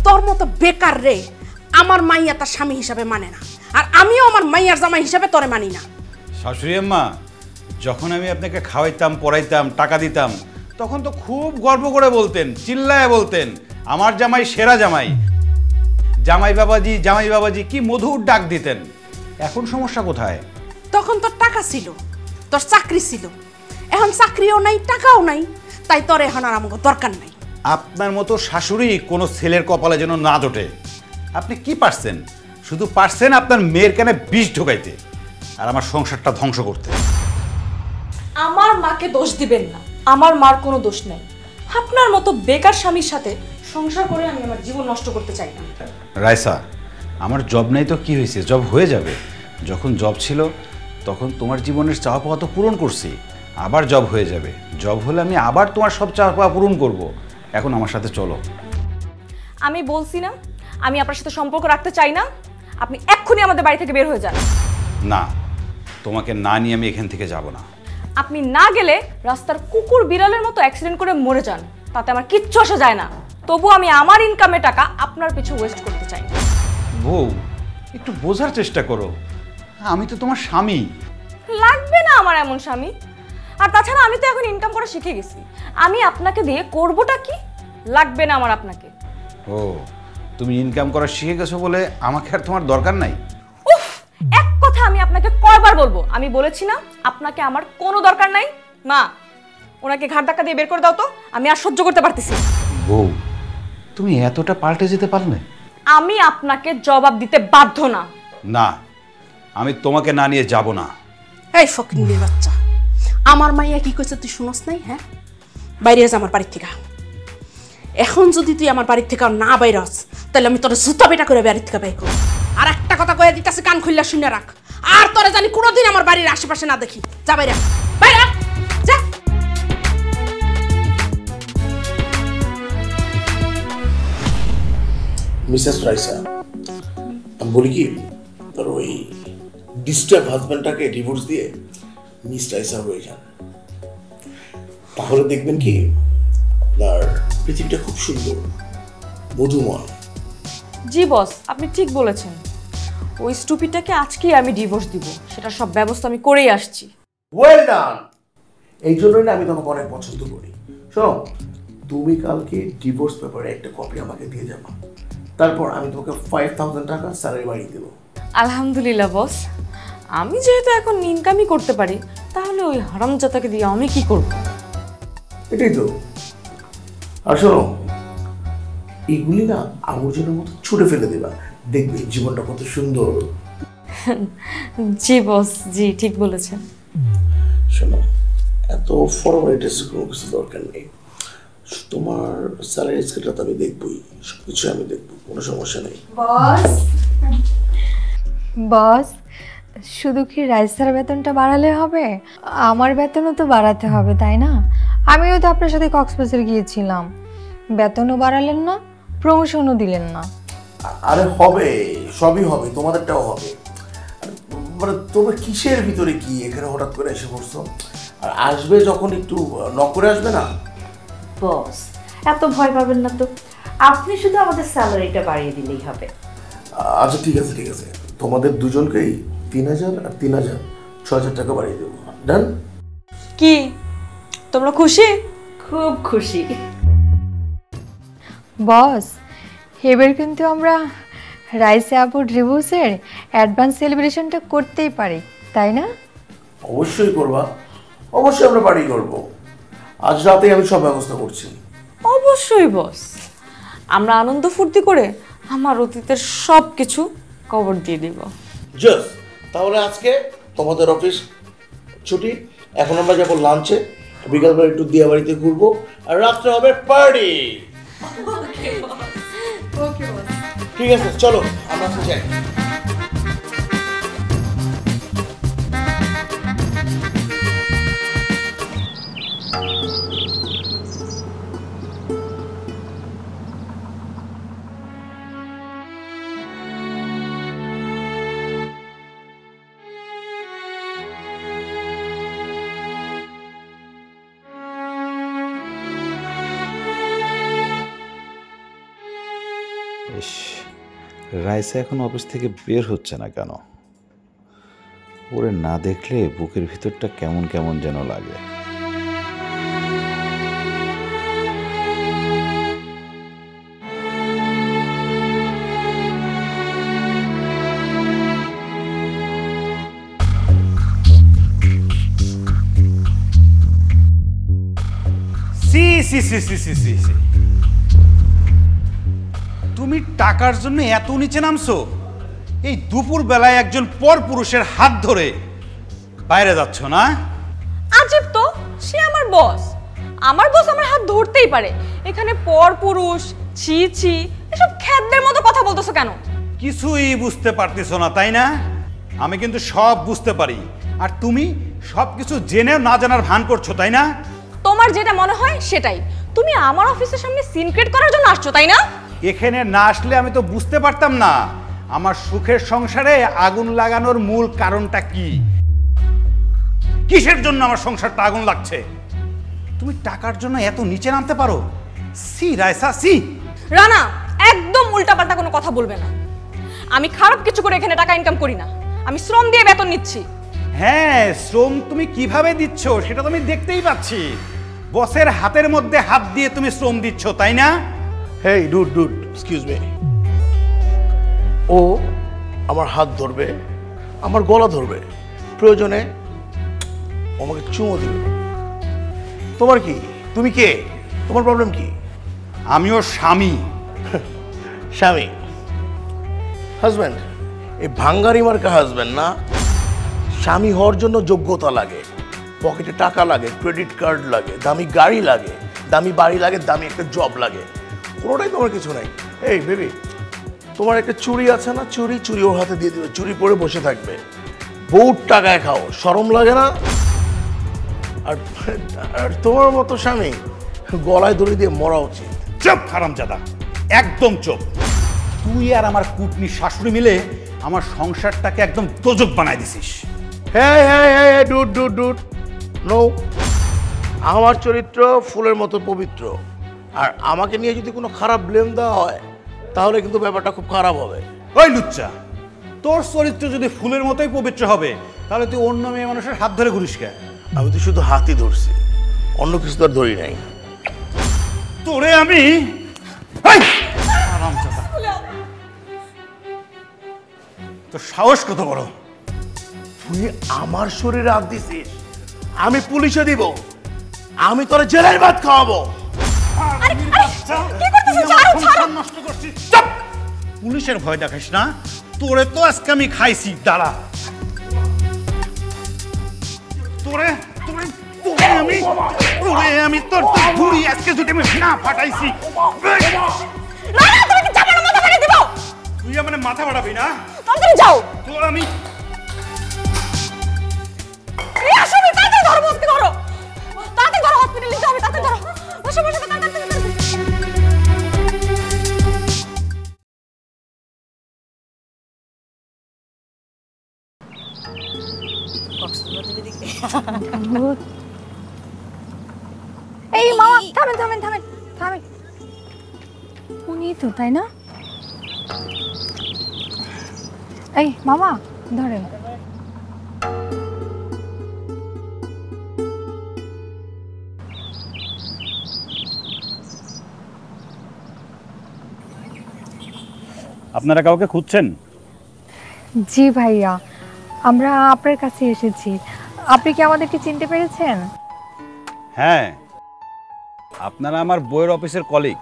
তোর মতো বেকার রে আমার মাইয়া তার স্বামী হিসাবে মানে না, আর আমিও আমার মাইয়ার জামাই হিসাবে তোরে মানি না। শাশুড়ি আম্মা, যখন আমি আপনাকে খাওয়াইতাম, পড়াইতাম, টাকা দিতাম, তখন তো খুব গর্ব করে বলতেন, চিল্লায় বলতেন আমার জামাই সেরা জামাই, জামাই বাবাজি, জামাই বাবাজি, কি মধুর ডাক দিতেন। এখন সমস্যা কোথায়? তখন তোর টাকা ছিল, তোর চাকরি ছিল, এখন চাকরিও নাই, টাকাও নাই, তাই তোর এখন আর আমাকে দরকার নাই। আপনার মতো শাশুড়ি কোনো ছেলের কপালে যেন না জোটে। আপনি কি পারছেন? শুধু পারছেন আপনার মেয়ের কানে বিষ ঢোকাইতে আর আমার সংসারটা ধ্বংস করতে। আমার মাকে দোষ দিবেন না, আমার মার কোনো দোষ নেই। আপনার মতো বেকার স্বামীর সাথে সংসার করে আমি আমার জীবন নষ্ট করতে চাই না। রাইসা, আমার জব নেই তো কি হয়েছে, জব হয়ে যাবে। যখন জব ছিল তখন তোমার জীবনের চাওয়া পাওয়া তো পূরণ করছি, আবার জব হয়ে যাবে। জব হলে আমি আবার তোমার সব চাওয়া পাওয়া পূরণ করব। এখন আমার সাথে চলো। আমি বলছি না আমি আপনার সাথে সম্পর্ক রাখতে চাই না, আপনি এক্ষুনি আমাদের বাড়ি থেকে বের হয়ে যান। না, তোমাকে না নিয়ে আমি এখান থেকে যাব না। আপনি না গেলে রাস্তার কুকুর বিড়ালের মতো অ্যাক্সিডেন্ট করে মরে যান, তাতে আমার কিচ্ছু আসা যায় না। তবু আমি আমার ইনকামের টাকা আপনার পিছু ওয়েস্ট করতে চাই না। বউ, একটু বোঝার চেষ্টা করো, আমি তো তোমার স্বামী। লাগবে না আমার এমন স্বামী। আর তাছাড়া আমি তো এখন ইনকাম করা শিখে গেছি, আমি আপনাকে দিয়ে করবোটা কি? লাগবে না আমার আপনাকে। ও, তুমি ইনকাম করা শিখে গেছো বলে আমাকে আর তোমার দরকার নাই? উফ, এক কথা আমি আপনাকে কয়বার বলবো? আমি বলেছি না আপনাকে আমার কোনো দরকার নাই। মা, ওনাকে ঘাট ধাক্কা দিয়ে বের করে দাও তো, আমি আর সহ্য করতে পারতেছি না। বউ, তুমি এতটা পাল্টে যেতে পারলে? আমি আপনাকে জবাব দিতে বাধ্য না। না, আমি তোমাকে না নিয়ে যাব না। এই ফকিন্নির বাচ্চা, আমার মাইয়া কি কইছে তুই শুনস নাই? হ্যাঁ, বাইরে যা আমার বাড়ির থেকে। এখন যদি তুই আমার বাড়ির থেকে না বাইরস, তাহলে আমি তোর জুতা বেটা করে বাড়ির থেকে বের করব। আর একটা কথা কয়ে দিতেছে, কান খুললা শুনে রাখ, আর তোরে জানি কোনোদিন আমার বাড়ির আশেপাশে না দেখি। যা বাইরে, বাইরে যা। মিসেস রাইসা, আমি বলি কি, তোর ওই ডিস্টার্ব হাজব্যান্ডটাকে ডিভোর্স দিয়ে মিস রাইসা হয়ে যান, তাহলে দেখবেন কি আপনার পৃথিবীটা খুব সুন্দর, মধুময়। জি বস, আপনি ঠিক বলেছেন। ওই স্টুপিটাকে আজকেই আমি ডিভোর্স দিব, সেটা সব ব্যবস্থা আমি করেই আসছি। Well done. এই জন্যই না আমি তোমাকে অনেক পছন্দ করি। শোনো, তুমি কালকে ডিভোর্স পেপারে একটা কপি আমাকে দিয়ে যাবা, তারপর আমি তোমাকে 5000 টাকা স্যালারি বাড়িয়ে দেবো। আলহামদুলিল্লাহ বস, আমি যেহেতু এখন ইনকামই করতে পারি, তাহলে ওই হারামজাদাকে দিয়ে আমি কি করব? এটাই তো। আর শোনো, এগুলি না আবর্জনার মতো ছুটে ফেলে দেবা, দেখবে জীবনটা কত সুন্দর। জি বস, জি ঠিক বলেছেন। শোনো, এত ফরমালিটিস কোনো কিছু দরকার নেই। তোমার স্যালারি স্কেলটা তো আমি দেখবই, সবকিছু আমি দেখবো, কোনো সমস্যা নেই। বস, বস, শুধু কি রাইসার বেতনটা বাড়ালে হবে? আমার বেতনও তো বাড়াতে হবে, তাই না? আমিও তো আপনার সাথে কক্সবাজার গিয়েছিলাম, বেতনও বাড়ালেন না, প্রমোশনও দিলেন না। আরে হবে, সবই হবে, তোমাদেরটাও হবে। মানে তোমার কিসের ভিতরে কি এখানে হঠাৎ করে এসে পড়ছো? আর আসবে যখন একটু নক করে আসবে না। বস, এত ভয় পাবেন না তো, আপনি শুধু আমাদের স্যালারিটা বাড়িয়ে দিলেই হবে। আচ্ছা ঠিক আছে, ঠিক আছে, তোমাদের দুজনকেই 3000 আর 3000, 6000 টাকা বাড়িয়ে দেবো। ডান? কি তোমরা খুশি? খুব খুশি। বস, এবার কিন্তু আমরা রাইসা আপুর ডিভোর্সের অ্যাডভান্স সেলিব্রেশনটা করতেই পারি, তাই না? অবশ্যই করবা, অবশ্যই আমরা পার্টি করবো। আজ রাতেই আমি সব ব্যবস্থা করছি। অবশ্যই বস, আমরা আনন্দ ফুর্তি করে আমার অতীতের সব কিছু কবর দিয়ে দিব। জাস, তাহলে আজকে তোমাদের অফিস ছুটি। এখন আমরা যাবো লাঞ্চে, বিকালবেলা একটু দিয়া বাড়িতে ঘুরবো, আর রাত্রে হবে পার্টি। ঠিক আছে, চলো আমরা যাই। রাইসা এখন অফিস থেকে বের হচ্ছে না কেন? ওরে না দেখলে বুকের ভিতরটা কেমন কেমন যেন লাগে। সি সি সি সি সি সি সি, তুমি টাকার জন্য এত নিচে নামছো? এই দুপুর বেলায় একজন পর পুরুষের হাত ধরে বাইরে যাচ্ছ না? আজব তো, সে আমার বস। আমার বস আমার হাত ধরতেই পারে। এখানে পর পুরুষ, ছি ছি, এসব খ্যাতদের মতো কথা বলতেছো কেন? কিছুই বুঝতে পারতেছো না তাই না? আমি কিন্তু সব বুঝতে পারি, আর তুমি সব কিছু জেনেও না জানার ভান করছো তাই না? তোমার যেটা মনে হয় সেটাই। তুমি আমার অফিসের সামনে সিন ক্রিয়েট করার জন্য আসছো তাই না? এখানে না আসলে আমি তো বুঝতে পারতাম না আমার সুখের সংসারে আগুন লাগানোর মূল কারণটা কি, কিসের জন্য আমার সংসারটা আগুন লাগছে। তুমি টাকার জন্য এত নিচে নামতে পারো? C Raisa, C. রানা, একদম উল্টাপাল্টা কোনো কথা বলবে না। আমি খারাপ কিছু করে এখানে টাকা ইনকাম করি না, আমি শ্রম দিয়ে বেতন নিচ্ছি। হ্যাঁ, শ্রম তুমি কিভাবে দিচ্ছ সেটা তো আমি দেখতেই পাচ্ছি। বসের হাতের মধ্যে হাত দিয়ে তুমি শ্রম দিচ্ছ তাই না? হেই ডুড, এক্সকিউজ মি। ও আমার হাত ধরবে, আমার গলা ধরবে, প্রয়োজনে আমাকে চুমো দিবে। তোমার কি? তুমি কে? তোমার প্রবলেম কি? আমিও স্বামী। স্বামী, হাজব্যান্ড। এই ভাঙ্গারি মার্কা হাজব্যান্ড না। স্বামী হওয়ার জন্য যোগ্যতা লাগে, পকেটে টাকা লাগে, ক্রেডিট কার্ড লাগে, দামি গাড়ি লাগে, দামি বাড়ি লাগে, দামি একটা জব লাগে। কোনোটাই তোমার কিছু নাই। এই বেবি, তোমার একটা চুড়ি আছে না? চুড়ি ওর হাতে দিয়ে দিবে, চুড়ি পরে বসে থাকবে। বহুত টাকায় খাও, শরম লাগে না? আর তোমার মতো স্বামী গলায় দড়ি দিয়ে মরা উচিত। চুপ হারামজাদা, একদম চুপ। তুই আর আমার কুটনি শাশুড়ি মিলে আমার সংসারটাকে একদম দোজক বানায় দিছিস। হ্যাঁ, ডুড নো। আমার চরিত্র ফুলের মতো পবিত্র, আর আমাকে নিয়ে যদি কোনো খারাপ ব্লেম দেওয়া হয় তাহলে কিন্তু ব্যাপারটা খুব খারাপ হবে। ওই লুচ্চা, তোর চরিত্র যদি ফুলের মতোই পবিত্র হবে তাহলে তুই অন্য মেয়ে মানুষের হাত ধরে ঘুরিস কে? আমি তো শুধু হাতই ধরছি, অন্য কিছু তো আর ধরি নাই। তোরে আমি তোর সাহস কত বড়? তুই আমার শরীরে হাত দিছিস, আমি পুলিশে দিব, আমি তোর জেলের ভাত খাওয়াবো। পুলিশের ভয় দেখাস না, তোরে তো আজকে আমি খাইছি। দাঁড়া, আমি তোর ঘুরি আজকে যদি আমি না ফাটাইছি। তুই আমার মাথা ফাটাবি না? যাও, তোর আমি হসপিটালে যাবে, তাতে ধরো। বসো বসো, তাড়াতাড়ি। এই মামা, থামেন। উনি তো, তাই না? এই মামা, ধরেন। আপনারা কাউকে খুঁজছেন? জি ভাইয়া, আমরা আপনার কাছে এসেছি। আপনি কি আমাদেরকে চিনতে পেরেছেন? হ্যাঁ, আপনারা আমার বইয়ের অফিসের কলিগ।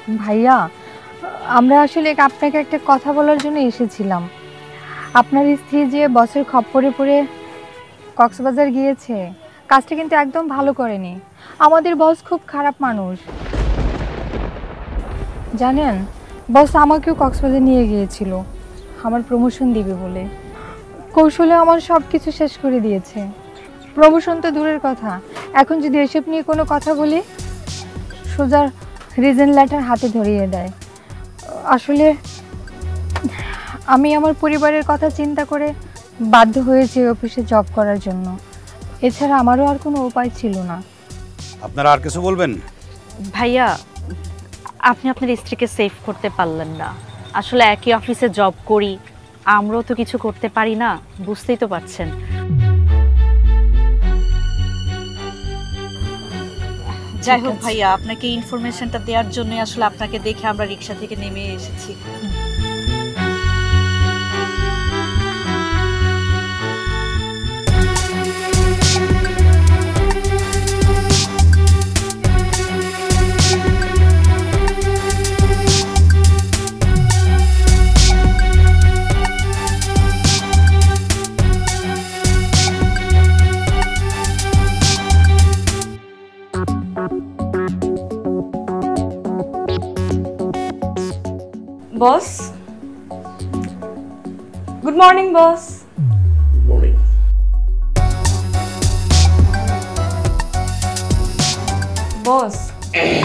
ভাইয়া, আমরা আসলে আপনাকে একটা কথা বলার জন্য এসেছিলাম। আপনার স্ত্রী যে বসের খপ্পরে পড়ে কক্সবাজার গিয়েছে, কাজটা কিন্তু একদম ভালো করেনি। আমাদের বস খুব খারাপ মানুষ জানেন। বস আমাকেও কক্সবাজার নিয়ে গিয়েছিল আমার প্রমোশন দিবে বলে। কৌশলে আমার সব কিছু শেষ করে দিয়েছে। প্রমোশন তো দূরের কথা, এখন যদি এসব নিয়ে কোনো কথা বলি সোজা রিজন লেটার হাতে ধরিয়ে দেয়। আসলে আমি আমার পরিবারের কথা চিন্তা করে বাধ্য হয়েছি অফিসে জব করার জন্য। এছাড়া আমারও আর কোনো উপায় ছিল না। আপনারা আর কিছু বলবেন? ভাইয়া, আপনি আপনার স্ত্রীকে সেভ করতে পারলেন না। আসলে একই অফিসে জব করি, আমরাও তো কিছু করতে পারি না, বুঝতেই তো পারছেন। যাই হোক ভাইয়া, আপনাকে ইনফরমেশনটা দেওয়ার জন্য আসলে আপনাকে দেখে আমরা রিক্সা থেকে নেমে এসেছি। বস, গুড মর্নিং বস। মর্নিং। বস,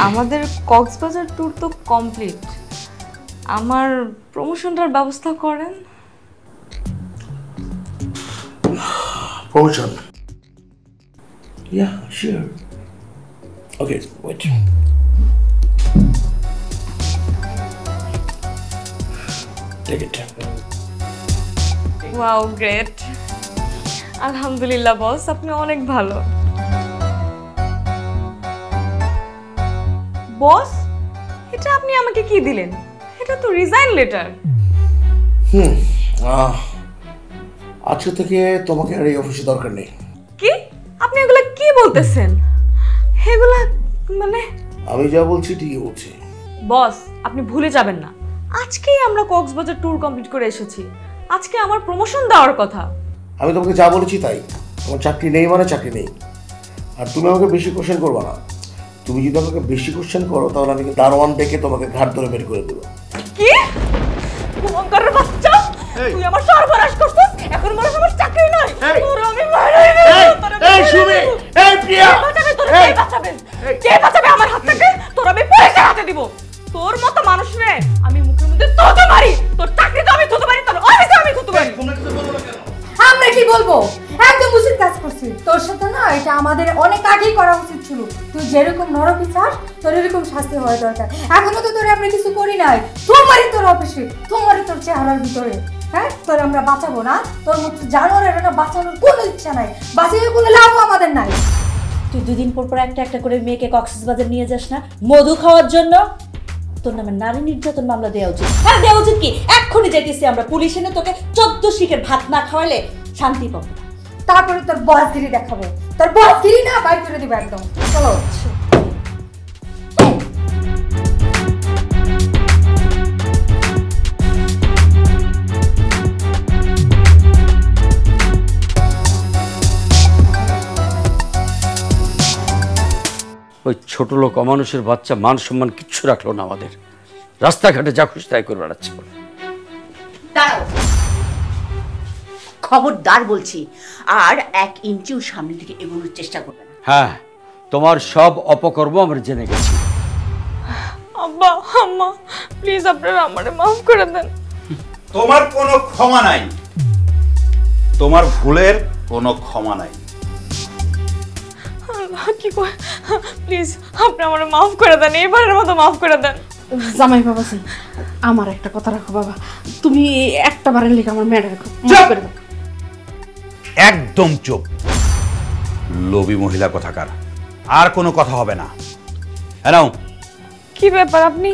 আমাদের কক্সবাজার ট্যুর তো কমপ্লিট। আমার প্রমোশনটার ব্যবস্থা করেন। Promotion. Yeah, sure. Okay, wait. Take it. Wow, great. আলহামদুলিল্লাহ বস, আপনি অনেক ভালো। বস, এটা আপনি আমাকে কি দিলেন? এটা তো রিজাইন লেটার। আজকে থেকে তোমাকে আর এই অফিসে দরকার নেই। কি? আপনি এগুলা কি বলতেছেন? এগুলা মানে? আমি যা বলছি ঠিকই বলছি। বস, আপনি ভুলে যাবেন না, আজকেই আমরা কক্সবাজার ট্যুর কমপ্লিট করে এসেছি। আজকে আমার প্রমোশন দেওয়ার কথা। আমি তোমাকে যা বলেছি তাই। আমার চাকরি নেই মানে চাকরি নেই। আর তুমি আমাকে বেশি কোশ্চেন করবে না। তুমি যদি আমাকে বেশি কোশ্চেন করো তাহলে আমি দারোয়ান ডেকে তোমাকে ঘাট ধরে বের করে দেবো। কি? কুমঙ্করের বাচ্চা, তুই আমার সর্বনাশ করছিস। এখন মনে আমার চাকরি নাই। তোর আমি মারাই দেব। এই সুমি, এই প্রিয়া, কে বাঁচাবে? কে বাঁচাবে আমার হাত থেকে? তোর আমি পুলিশের হাতে দিব। তোর মতো মানুষ রে আমি মুখের মধ্যে থুতু মারি। তোর চাকরি তো আমি থুতু মারি, তোর অফিসে আমি থুতু মারি। আমরা কি বলবো? একদম উচিত কাজ করছিস। তোর সাথে না এটা আমাদের অনেক আগেই করা উচিত ছিল। তুই যেরকম নরকি চাস তোর এরকম শাস্তি হওয়া দরকার। এখনো তো তোরে আমরা কিছু করি নাই। তোমারই তোর অফিসে, তোমারই তোর চেহারার ভিতরে। হ্যাঁ, তোর আমরা বাঁচাবো না? তোর মতো জানোয়ারের এটা বাঁচানোর কোনো ইচ্ছা নাই। বাঁচিয়ে কোনো লাভ আমাদের নাই। তুই দুদিন পর পর একটা একটা করে মেয়েকে কক্সবাজার নিয়ে যাস না মধু খাওয়ার জন্য? তোর নামে নারী নির্যাতন মামলা দেওয়া উচিত। হ্যাঁ, দেওয়া উচিত। কি এক্ষুনি যাইতেছি আমরা পুলিশ এনে তোকে 14 শিখের ভাত না খাওয়ালে শান্তি পাবো। তারপরে তোর বসগিরি দেখাবো। তোর বসগিরি না বাইর করে দিবে একদম। চলো। ওই ছোট লোক অমানুষের বাচ্চা মান সম্মান কিচ্ছু রাখলো না আমাদের। রাস্তাঘাটে যা খুশি তাই করে বেড়াচ্ছে। দাঁড়াও, খবরদার বলছি, আর 1 ইঞ্চিও সামনের দিকে এগোনোর চেষ্টা করবে না। হ্যাঁ, তোমার সব অপকর্ম আমরা জেনে গেছি। আব্বা, আম্মা, প্লিজ আপনারা আমারে মাফ করে দেন। তোমার কোনো ক্ষমা নাই। তোমার ভুলের কোনো ক্ষমা নাই। কি কয়? প্লিজ আপনি আমারে মাফ করে দেন, এবারের মতো মাফ করে দেন। জামাই বাবা, আমার একটা কথা রাখো বাবা। তুমি একটা বারের লিখে আমার মেয়েটা রাখো। একদম চুপ। লোভী মহিলা কথাকার, আর কোনো কথা হবে না। হ্যাঁ, কি ব্যাপার, আপনি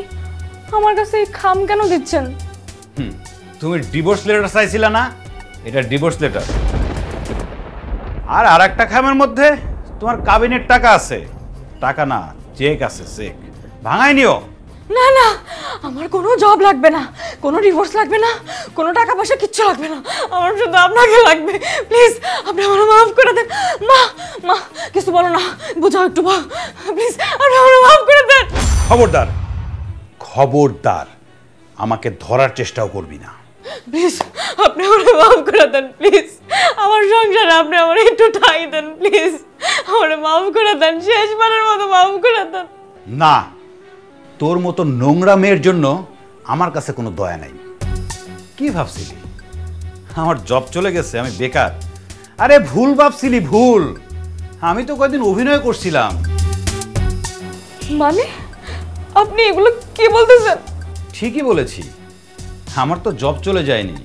আমার কাছে এই খাম কেন দিচ্ছেন? তুমি ডিভোর্স লেটার চাইছিলা না? এটা ডিভোর্স লেটার। আর একটা খামের মধ্যে তোমার কাবিনের টাকা আছে। টাকা না, চেক আছে, চেক। ভাঙাই নিও। না না, আমার কোনো জব লাগবে না, কোনো ডিভোর্স লাগবে না, কোনো টাকা পয়সা কিচ্ছু লাগবে না, আমার শুধু আপনাকে লাগবে। প্লিজ আপনি আমার মাফ করে দেন। মা মা কিছু বলো না, বুঝাও একটু মা, প্লিজ আপনি আমার মাফ করে দেন। খবরদার, খবরদার, আমাকে ধরার চেষ্টাও করবি না। প্লিজ আপনি আমার মাফ করে দেন, প্লিজ আমার সংসারে আপনি আমার একটু ঠাঁই দেন, প্লিজ আমার মাফ করে দেন, শেষবারের মতো মাফ করে দেন। না, তোর মতো নোংরা মেয়ের জন্য আমার কাছে কোনো দয়া নাই। কি ভাবছিলি আমার জব চলে গেছে, আমি বেকার? আরে ভুল ভাবছিলি, ভুল। আমি তো কয়েকদিন অভিনয় করছিলাম। মানে আপনি এগুলো কি বলতেছেন? ঠিকই বলেছি, আমার তো জব চলে যায়নি,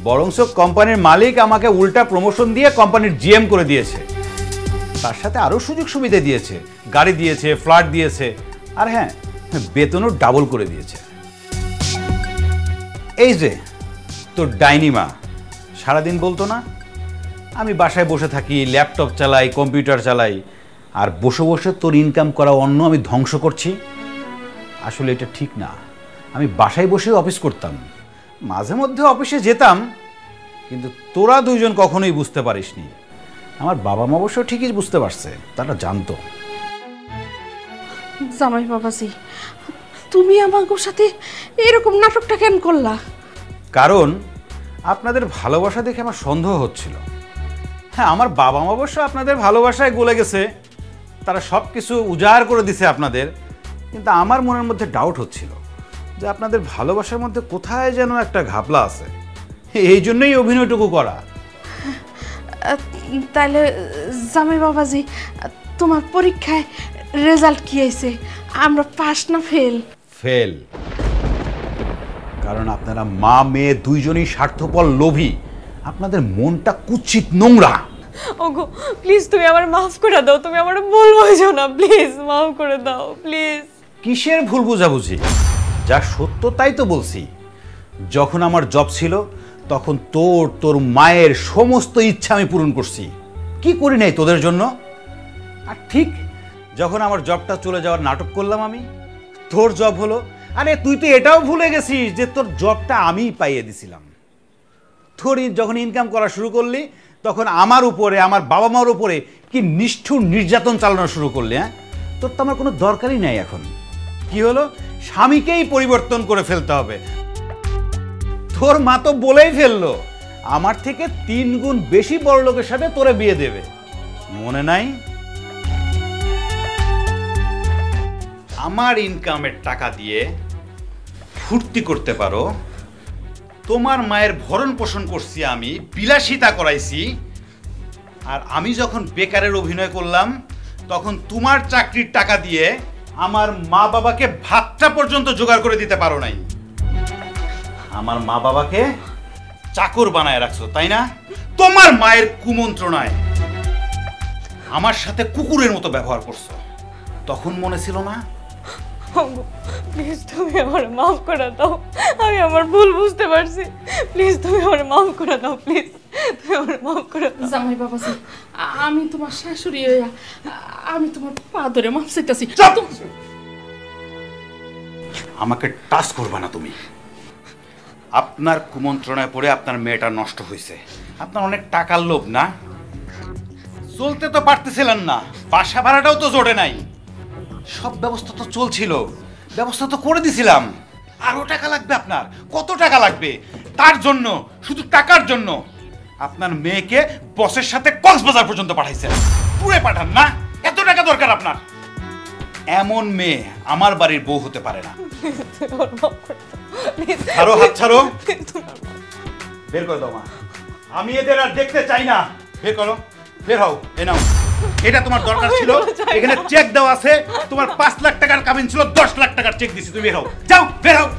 বরংস কোম্পানির মালিক আমাকে উল্টা প্রমোশন দিয়ে কোম্পানির জিএম করে দিয়েছে। তার সাথে আরও সুযোগ সুবিধা দিয়েছে, গাড়ি দিয়েছে, ফ্ল্যাট দিয়েছে, আর হ্যাঁ, বেতনও ডাবল করে দিয়েছে। এই যে তোর ডাইনি মা সারাদিন বলতো না আমি বাসায় বসে থাকি, ল্যাপটপ চালাই, কম্পিউটার চালাই, আর বসে বসে তোর ইনকাম করা অন্য আমি ধ্বংস করছি। আসলে এটা ঠিক না। আমি বাসায় বসে অফিস করতাম, মাঝে মধ্যে অফিসে যেতাম, কিন্তু তোরা দুইজন কখনোই বুঝতে পারিসনি। আমার বাবা মা অবশ্য ঠিকই বুঝতে পারছে, তারা জানতো। জামাই বাবাজি, তুমি আমাকে সাথে এরকম নাটকটা কেন করলা? কারণ আপনাদের ভালোবাসা দেখে আমার সন্দেহ হচ্ছিল। হ্যাঁ, আমার বাবা মা অবশ্য আপনাদের ভালোবাসায় গলে গেছে, তারা সব কিছু উজাড় করে দিছে আপনাদের, কিন্তু আমার মনের মধ্যে ডাউট হচ্ছিল যে আপনাদের ভালোবাসার মধ্যে কোথায় যেন একটা ঘাপলা আছে। এই জন্যই অভিনয়টুকু করা। তাহলে জামাই বাবাজি, তোমার পরীক্ষায় রেজাল্ট কি হয়েছে? আমরা পাস না ফেল? ফেল। কারণ আপনারা মা মেয়ে দুইজনই স্বার্থপর, লোভী। আপনাদের মনটা কুৎসিত, নোংরা। ওগো প্লিজ তুমি আমার মাফ করে দাও, তুমি আমার ভুল বুঝো না, প্লিজ মাফ করে দাও প্লিজ। কিসের ভুল বোঝাবুঝি? যা সত্য তাই তো বলছি। যখন আমার জব ছিল তখন তোর মায়ের সমস্ত ইচ্ছা আমি পূরণ করছি। কি করি নাই তোদের জন্য? আর ঠিক যখন আমার জবটা চলে যাওয়ার নাটক করলাম আমি, তোর জব হলো। আরে তুই তো এটাও ভুলে গেছিস যে তোর জবটা আমিই পাইয়ে দিছিলাম। তোর যখন ইনকাম করা শুরু করলি তখন আমার উপরে, আমার বাবা মার উপরে কি নিষ্ঠুর নির্যাতন চালানো শুরু করলি। হ্যাঁ, তোর তো আমার কোনো দরকারই নাই। এখন কি হলো? স্বামীকেই পরিবর্তন করে ফেলতে হবে। তোর মা তো বলেই ফেললো আমার থেকে 3 গুণ বেশি বড় লোকের সাথে তোরে বিয়ে দেবে। মনে নাই? আমার ইনকামের টাকা দিয়ে ফুর্তি করতে পারো, তোমার মায়ের ভরণ পোষণ করছি আমি, বিলাসিতা করাইছি। আর আমি যখন বেকারের অভিনয় করলাম তখন তোমার চাকরির টাকা দিয়ে আমার মা বাবাকে ভাতটা পর্যন্ত জোগাড় করে দিতে পারো নাই। আমার মা বাবাকে চাকর বানায় রাখছো, তাই না? তোমার মায়ের কুমন্ত্রণায় আমার সাথে কুকুরের মতো ব্যবহার করছো। তখন মনে ছিল না? প্লিজ তুমি আমার মাফ করে দাও, আমি আমার ভুল বুঝতে পারছি, প্লিজ তুমি আমার মাফ করে দাও, প্লিজ তুমি আমার মাফ করে দাও। জামাই বাবাজি, আমি তোমার শাশুড়ি হইয়া আমি তোমার পা ধরে মাফ চাইতাছি। আমাকে টাচ করবা না তুমি। আপনার কুমন্ত্রণায় পড়ে আপনার মেয়েটা নষ্ট হয়েছে। আপনার অনেক টাকার লোভ না? চলতে তো পারতেছিলেন না, বাসা ভাড়াটাও তো জোটে নাই। সব ব্যবস্থা তো চলছিল, ব্যবস্থা তো করে দিছিলাম। আরো টাকা লাগবে আপনার? কত টাকা লাগবে? তার জন্য, শুধু টাকার জন্য আপনার মেয়েকে বসের সাথে কক্সবাজার পর্যন্ত পাঠাইছেন। পুরে পাঠান না? এত টাকা দরকার আপনার? এমন মেয়ে আমার বাড়ির বউ হতে পারে না। ছাড়ো, হাত ছাড়ো। বের করে দাও মা, আমি এদের আর দেখতে চাই না। বের করো, বের হও। এ নাও, এটা তোমার দরকার ছিল। এখানে চেক দেওয়া আছে, তোমার 5 লাখ টাকার কাবিন ছিল, 10 লাখ টাকার চেক দিছি। তুমি বের হও, যাও, বের হও।